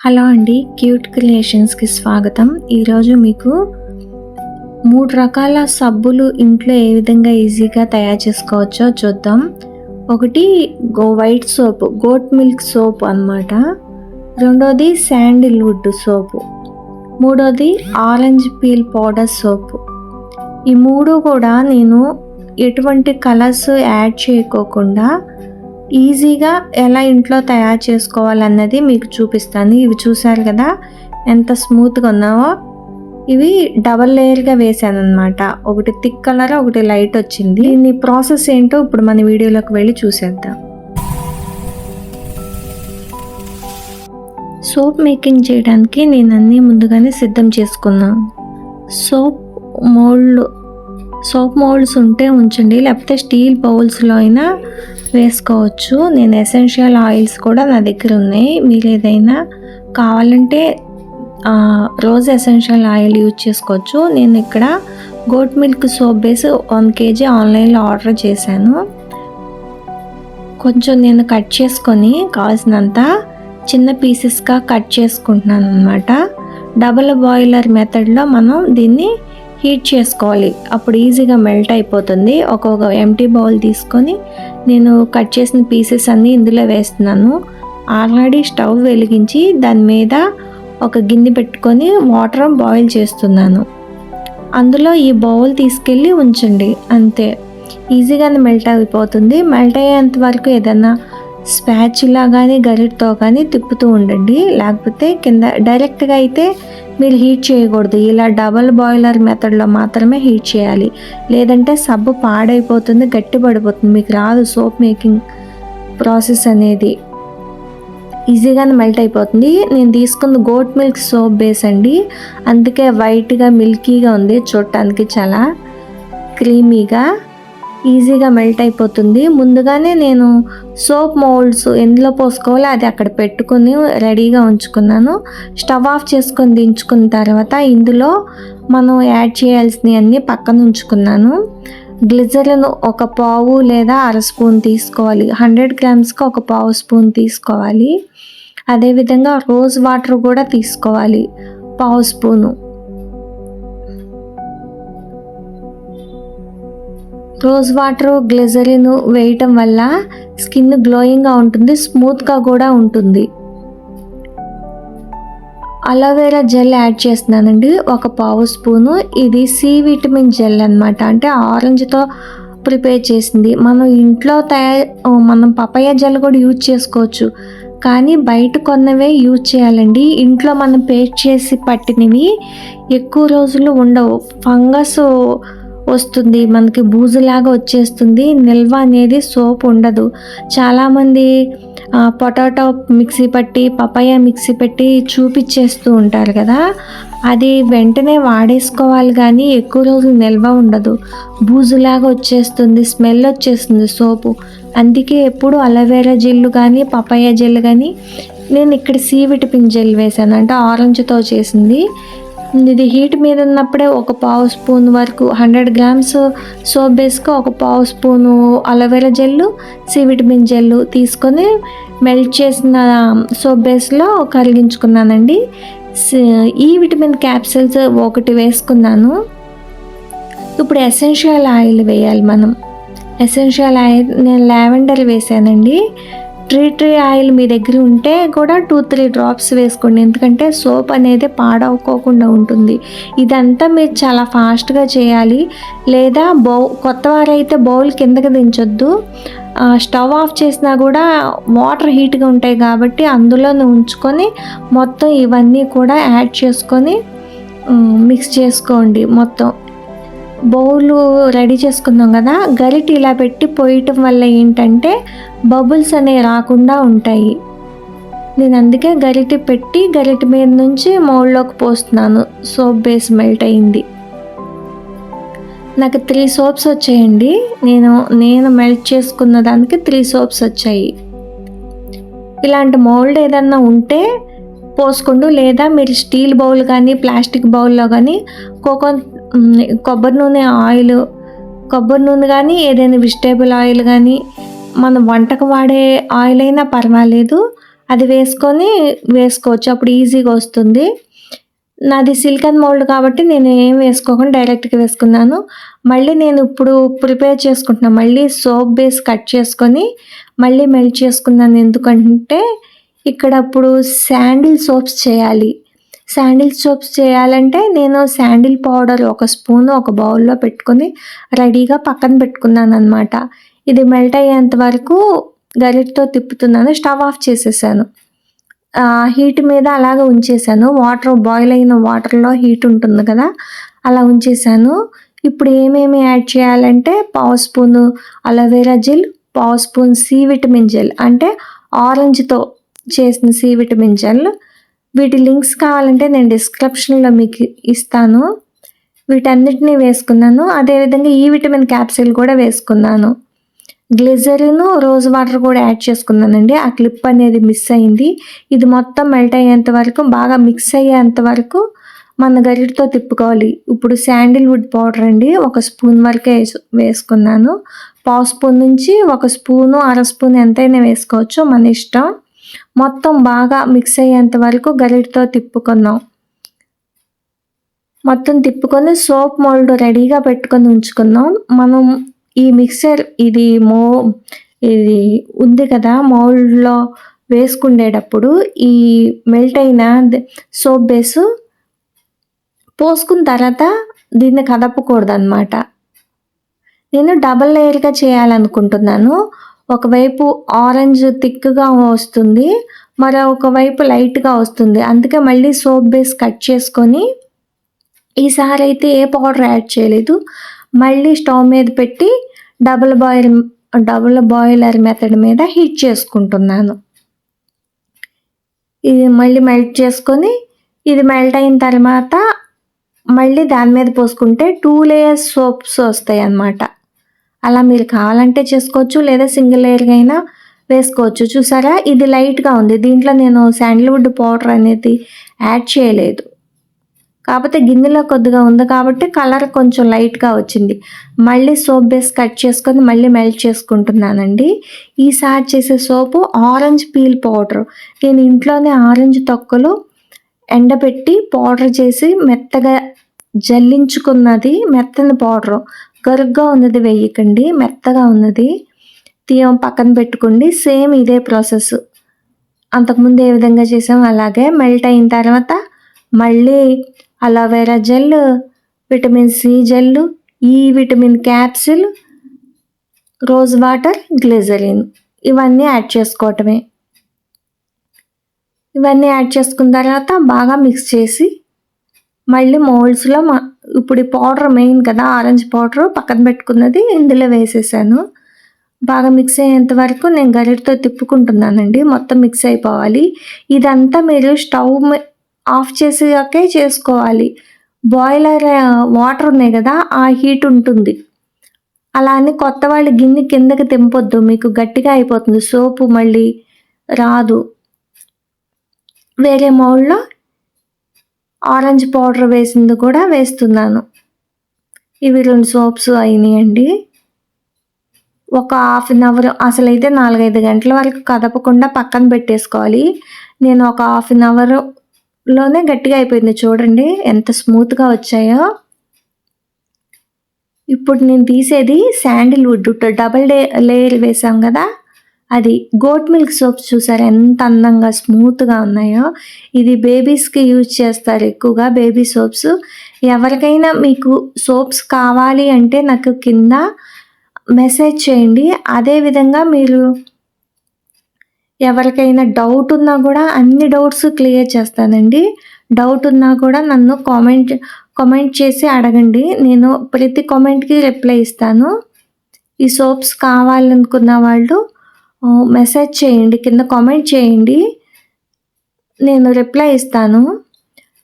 Hello అండి, cute క్రియేషన్స్కి స్వాగతం. ఈరోజు మీకు 3 రకాల సబ్బులు ఇంట్లో ఏ విధంగా ఈజీగా తయారు చేసుకోవచ్చో చూద్దాం. ఒకటి white soap, goat milk soap అన్నమాట. రెండోది శాండిల్వుడ్ సోపు. మూడోది ఆరెంజ్ పీల్ పౌడర్ సోపు. ఈ 3 కూడా నేను ఎటువంటి కలర్స్ యాడ్ చేయకోకుండా ఈజీగా ఎలా ఇంట్లో తయారు చేసుకోవాలన్నది మీకు చూపిస్తాను. ఇవి చూసారు కదా ఎంత స్మూత్గా ఉన్నావో. ఇవి డబల్ లేయర్గా వేసాను అనమాట. ఒకటి థిక్ కలర్, ఒకటి లైట్ వచ్చింది. దీని ప్రాసెస్ ఏంటో ఇప్పుడు మన వీడియోలోకి వెళ్ళి చూసేద్దాం. సోప్ మేకింగ్ చేయడానికి నేను అన్నీ ముందుగానే సిద్ధం చేసుకున్నాను. సోప్ మోల్డ్స్ ఉంటే ఉంచండి, లేకపోతే స్టీల్ బౌల్స్లో అయినా వేసుకోవచ్చు. నేను ఎసెన్షియల్ ఆయిల్స్ కూడా నా దగ్గర ఉన్నాయి. మీరు ఏదైనా కావాలంటే రోజ్ ఎసెన్షియల్ ఆయిల్ యూజ్ చేసుకోవచ్చు. నేను ఇక్కడ goat milk soap base 1 kg ఆన్లైన్లో ఆర్డర్ చేశాను. కొంచెం నేను కట్ చేసుకొని కావాల్సినంత చిన్న పీసెస్గా కట్ చేసుకుంటున్నాను అనమాట. డబుల్ బాయిలర్ మెథడ్లో మనం దీన్ని హీట్ చేసుకోవాలి, అప్పుడు ఈజీగా మెల్ట్ అయిపోతుంది. ఒక్కొక్క ఎంటీ బౌల్ తీసుకొని నేను కట్ చేసిన పీసెస్ అన్నీ ఇందులో వేస్తున్నాను. ఆల్రెడీ స్టవ్ వెలిగించి దాని మీద ఒక గిన్నె పెట్టుకొని వాటర్ బాయిల్ చేస్తున్నాను. అందులో ఈ బౌల్ తీసుకెళ్ళి ఉంచండి, అంతే. ఈజీగానే మెల్ట్ అయిపోతుంది. మెల్ట్ అయ్యేంత వరకు ఏదన్నా స్పాచులా కానీ గరిటతో కానీ తిప్పుతూ ఉండండి, లేకపోతే కింద డైరెక్ట్గా అయితే మీరు హీట్ చేయకూడదు. ఇలా డబల్ బాయిలర్ మెథడ్లో మాత్రమే హీట్ చేయాలి, లేదంటే సబ్బు పాడైపోతుంది, గట్టి పడిపోతుంది, మీకు రాదు సోప్ మేకింగ్ ప్రాసెస్ అనేది. ఈజీగానే మెల్ట్ అయిపోతుంది. నేను తీసుకుంది గోట్ మిల్క్ సోప్ బేస్ అండి, అందుకే వైట్గా మిల్కీగా ఉంది, చూడటానికి చాలా క్రీమీగా ఈజీగా మెల్ట్ అయిపోతుంది. ముందుగానే నేను సోప్ మౌల్డ్స్ ఎందులో పోసుకోవాలో అది అక్కడ పెట్టుకొని రెడీగా ఉంచుకున్నాను. స్టవ్ ఆఫ్ చేసుకొని దించుకున్న తర్వాత ఇందులో మనం యాడ్ చేయాల్సినవి అన్నీ పక్కన ఉంచుకున్నాను. గ్లిజరిన్ 1 పావు లేదా 1/2 స్పూన్ తీసుకోవాలి. 100 గ్రామ్స్కి 1 పావు స్పూన్ తీసుకోవాలి. అదేవిధంగా రోజ్ వాటర్ కూడా తీసుకోవాలి, 1/2 స్పూను. రోజ్ వాటర్, గ్లిజరిన్ వేయటం వల్ల స్కిన్ గ్లోయింగ్గా ఉంటుంది, స్మూత్గా కూడా ఉంటుంది. అలోవెరా జెల్ యాడ్ చేస్తున్నానండి, 1 పావు స్పూను. ఇది సి విటమిన్ జెల్ అనమాట, అంటే ఆరెంజ్తో ప్రిపేర్ చేసింది. మనం ఇంట్లో మనం పపాయ జెల్ కూడా యూజ్ చేసుకోవచ్చు, కానీ బయట కొన్నవే యూజ్ చేయాలండి. ఇంట్లో మనం పేస్ట్ చేసి పట్టినవి ఎక్కువ రోజులు ఉండవు, ఫంగస్ వస్తుంది, మనకి బూజులాగా వచ్చేస్తుంది, నిల్వ అనేది సోప్ ఉండదు. చాలామంది పొటాటో మిక్సీ పట్టి, పపాయ మిక్సీ పెట్టి చూపించేస్తూ ఉంటారు కదా, అది వెంటనే వాడేసుకోవాలి, కానీ ఎక్కువ రోజులు నిల్వ ఉండదు, బూజులాగా వచ్చేస్తుంది, స్మెల్ వచ్చేస్తుంది సోపు. అందుకే ఎప్పుడు అలోవెరా జెల్ కానీ పపాయ జెల్ కానీ, నేను ఇక్కడ సి విటమిన్ జెల్ వేసాను, అంటే ఆరెంజ్తో చేసింది. ఇది హీట్ మీద ఉన్నప్పుడే 1 పావు స్పూన్ వరకు, 100 గ్రామ్స్ సోప్ బేస్కి 1 పావు స్పూను అలోవెరా జెల్లు, సి విటమిన్ జెల్లు తీసుకొని మెల్ట్ చేసిన సోప్ బేస్లో కరిగించుకున్నానండి. ఈ విటమిన్ క్యాప్సిల్స్ 1 వేసుకున్నాను. ఇప్పుడు ఎసెన్షియల్ ఆయిల్ వేయాలి మనం. ఎసెన్షియల్ ఆయిల్ నేను లావెండర్ వేసానండి. ట్రీ ఆయిల్ మీ దగ్గర ఉంటే కూడా 2-3 డ్రాప్స్ వేసుకోండి, ఎందుకంటే సోప్ అనేది పాడవుకోకుండా ఉంటుంది. ఇదంతా మీరు చాలా ఫాస్ట్గా చేయాలి, లేదా కొత్త వారైతే బౌల్ కిందకి దించొద్దు. స్టవ్ ఆఫ్ చేసినా కూడా వాటర్ హీట్గా ఉంటాయి కాబట్టి అందులోనే ఉంచుకొని మొత్తం ఇవన్నీ కూడా యాడ్ చేసుకొని మిక్స్ చేసుకోండి. మొత్తం బౌలు రెడీ చేసుకున్నాం కదా, గరిటె ఇలా పెట్టి పోయటం వల్ల ఏంటంటే బబుల్స్ అనేవి రాకుండా ఉంటాయి. నేను అందుకే గరిటె పెట్టి గరిటె మీద నుంచి మౌల్డ్లోకి పోస్తున్నాను. సోప్ బేస్ మెల్ట్ అయింది. నాకు 3 సోప్స్ వచ్చాయండి. నేను మెల్ట్ చేసుకున్న దానికి 3 సోప్స్ వచ్చాయి. ఇలాంటి మౌల్డ్ ఏదన్నా ఉంటే పోసుకోండు, లేదా మీరు స్టీల్ బౌల్ కానీ ప్లాస్టిక్ బౌల్లో కానీ కొబ్బరి నూనె కానీ ఏదైనా వెజిటేబుల్ ఆయిల్ కానీ, మనం వంటకు వాడే ఆయిల్ అయినా పర్వాలేదు, అది వేసుకోవచ్చు. అప్పుడు ఈజీగా వస్తుంది. నాది సిలికాన్ మౌల్డ్ కాబట్టి నేను ఏం వేసుకోకుండా డైరెక్ట్‌గా వేసుకున్నాను. మళ్ళీ నేను ఇప్పుడు ప్రిపేర్ చేసుకుంటున్నా. మళ్ళీ సోప్ బేస్ కట్ చేసుకొని మళ్ళీ మెల్ట్ చేసుకున్నాను. ఎందుకంటే ఇక్కడ ఇప్పుడు శాండిల్ సోప్స్ చేయాలి. శాండిల్ సోప్స్ చేయాలంటే నేను శాండిల్ పౌడర్ ఒక స్పూను ఒక బౌల్‌లో పెట్టుకొని రెడీగా పక్కన పెట్టుకున్నాననమాట. ఇది మెల్ట్ అయ్యేంత వరకు గరిటెతో తిప్పుతున్నాను. స్టవ్ ఆఫ్ చేసేసాను. హీట్ మీద అలాగే ఉంచేసాను. బాయిల్ అయిన వాటర్‌లో హీట్ ఉంటుంది కదా! అలా ఉంచేసాను. ఇప్పుడు ఏమేమి యాడ్ చేయాలంటే పావు స్పూను అలోవెరా జెల్, పావు స్పూన్ సి విటమిన్ జెల్ అంటే ఆరెంజ్‌తో చేసిన సి విటమిన్ జెల్. వీటి లింక్స్ కావాలంటే నేను డిస్క్రిప్షన్‌లో మీకు ఇస్తాను. వీటన్నిటిని వేసుకున్నాను. అదేవిధంగా ఈ విటమిన్ క్యాప్సూల్ కూడా వేసుకున్నాను. గ్లిజరిన్, రోజ్ వాటర్ కూడా యాడ్ చేసుకున్నానండి. ఆ క్లిప్ అనేది మిస్ అయింది. ఇది మొత్తం మెల్ట్ అయ్యేంత వరకు బాగా మిక్స్ అయ్యేంత వరకు మన గరిటెతో తిప్పుకోవాలి. ఇప్పుడు శాండిల్‌వుడ్ పౌడర్ అండి. ఒక స్పూన్ వరకే వేసుకున్నాను. పావు స్పూన్ నుంచి ఒక స్పూను, అర స్పూన్ ఎంతైనా వేసుకోవచ్చు మన ఇష్టం. మొత్తం బాగా మిక్స్ అయ్యేంత వరకు గరిటెతో తిప్పుకున్నాం. మొత్తం తిప్పుకొని సోప్ మౌల్డ్ రెడీగా పెట్టుకొని ఉంచుకున్నాం. మనం ఈ మిక్సర్ ఇది ఉంది కదా! మౌల్డ్‌లో వేసుకునేటప్పుడు ఈ మెల్ట్ అయిన సోప్ బేసు పోసుకున్న తర్వాత దీన్ని కదపకూడదనమాట. నేను డబుల్ లేయర్‌గా చేయాలనుకుంటున్నాను. ఒకవైపు ఆరెంజ్ థిక్‌గా వస్తుంది. మరొక వైపు లైట్‌గా వస్తుంది. అందుకే మళ్ళీ సోప్ బేస్ కట్ చేసుకొని ఈసారి అయితే ఏ పౌడర్ యాడ్ చేయలేదు. మళ్ళీ స్టవ్ మీద పెట్టి డబుల్ బాయిలర్ మెథడ్ మీద హీట్ చేసుకుంటున్నాను. ఇది మళ్ళీ మెల్ట్ చేసుకొని ఇది మెల్ట్ అయిన తర్వాత మళ్ళీ దాని మీద పోసుకుంటే 2 లేయర్స్ సోప్స్ వస్తాయి అన్నమాట. అలా మీరు కావాలంటే చేసుకోవచ్చు, లేదా సింగిల్ లేయర్‌గా అయినా వేసుకోవచ్చు. చూసారా ఇది లైట్‌గా ఉంది. దీంట్లో నేను శాండిల్‌వుడ్ పౌడర్ అనేది యాడ్ చేయలేదు. కాకపోతే గిన్నెలో కొద్దిగా ఉంది కాబట్టి కలర్ కొంచెం లైట్‌గా వచ్చింది. మళ్ళీ సోప్ బేస్ కట్ చేసుకొని మళ్ళీ మెల్ట్ చేసుకుంటున్నానండి. ఈసారి చేసే సోపు ఆరెంజ్ పీల్ పౌడర్. నేను ఇంట్లోనే ఆరెంజ్ తొక్కలు ఎండబెట్టి పౌడర్ చేసి మెత్తగా జల్లించుకున్నది మెత్తని పౌడరు. గరుగ్గా ఉన్నది వేయకండి, మెత్తగా ఉన్నది పక్కన పెట్టుకోండి. సేమ్ ఇదే ప్రాసెస్. అంతకుముందు ఏ విధంగా చేసామో అలాగే మెల్ట్ అయిన తర్వాత మళ్ళీ aloe vera gel, vitamin C gel, ఈ vitamin capsule, rose water, glycerin ఇవన్నీ యాడ్ చేసుకోవటమే. ఇవన్నీ యాడ్ చేసుకున్న తర్వాత బాగా మిక్స్ చేసి మళ్ళీ మౌల్డ్స్‌లో ఇప్పుడు ఈ పౌడర్ మెయిన్ కదా! ఆరెంజ్ పౌడర్ పక్కన పెట్టుకున్నది ఇందులో వేసేసాను. బాగా మిక్స్ అయ్యేంత వరకు నేను గరిటెతో తిప్పుకుంటున్నానండి. మొత్తం మిక్స్ అయిపోవాలి. ఇదంతా మీరు స్టవ్ ఆఫ్ చేసాకే చేసుకోవాలి. బాయిలర్ వాటర్ ఉన్నాయి కదా! ఆ హీట్ ఉంటుంది. అలా అని కొత్త వాళ్ళు గిన్నె కిందకి తెంపొద్దు. మీకు గట్టిగా అయిపోతుంది. సోపు మళ్ళీ రాదు. వేరే మౌల్డ్‌లో ఆరెంజ్ పౌడర్ వేసింది కూడా వేస్తున్నాను. ఇవి 2 సోప్స్ అయినాయండి. ఒక హాఫ్ అన్ అవర్ అసలైతే 4, 5 గంటల వరకు కదపకుండా పక్కన పెట్టేసుకోవాలి. నేను ఒక హాఫ్ అన్ అవర్‌లోనే గట్టిగా అయిపోయింది. చూడండి ఎంత స్మూత్‌గా వచ్చాయో. ఇప్పుడు నేను తీసేది శాండిల్‌వుడ్ డబుల్ లేయర్ వేసాం కదా! అది గోట్ మిల్క్ సోప్స్ చూసారా ఎంత అందంగా స్మూత్‌గా ఉన్నాయో. ఇది బేబీస్‌కి యూజ్ చేస్తారు ఎక్కువగా బేబీ సోప్స్. ఎవరికైనా మీకు సోప్స్ కావాలి అంటే నాకు కింద మెసేజ్ చేయండి. అదేవిధంగా మీరు ఎవరికైనా డౌట్ ఉన్నా కూడా అన్ని డౌట్స్ క్లియర్ చేస్తానండి. డౌట్ ఉన్నా కూడా నన్ను కామెంట్ చేసి అడగండి. నేను ప్రతి కామెంట్‌కి రిప్లై ఇస్తాను. ఈ సోప్స్ కావాలనుకున్న వాళ్ళు మెసేజ్ చేయండి, కింద కామెంట్ చేయండి, నేను రిప్లై ఇస్తాను.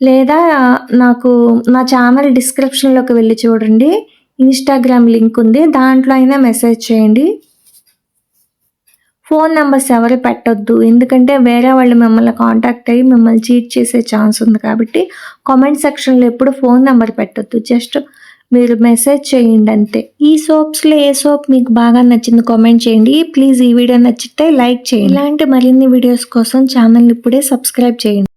లేదా నాకు నా ఛానల్ డిస్క్రిప్షన్‌లోకి వెళ్ళి చూడండి. ఇన్‌స్టాగ్రామ్ లింక్ ఉంది. దాంట్లో అయినా మెసేజ్ చేయండి. ఫోన్ నెంబర్స్ ఎవరు పెట్టొద్దు. ఎందుకంటే వేరే వాళ్ళు మిమ్మల్ని కాంటాక్ట్ అయ్యి మిమ్మల్ని చీట్ చేసే ఛాన్స్ ఉంది కాబట్టి కామెంట్ సెక్షన్‌లో ఎప్పుడు ఫోన్ నెంబర్ పెట్టొద్దు. జస్ట్ మీరు మెసేజ్ చేయండి అంతే. ఈ సోప్స్లో ఏ సోప్ మీకు బాగా నచ్చింది కామెంట్ చేయండి. ప్లీజ్ ఈ వీడియో నచ్చితే లైక్ చేయండి. ఇలాంటి మరిన్ని వీడియోస్ కోసం ఛానల్ ఇప్పుడే సబ్స్క్రైబ్ చేయండి.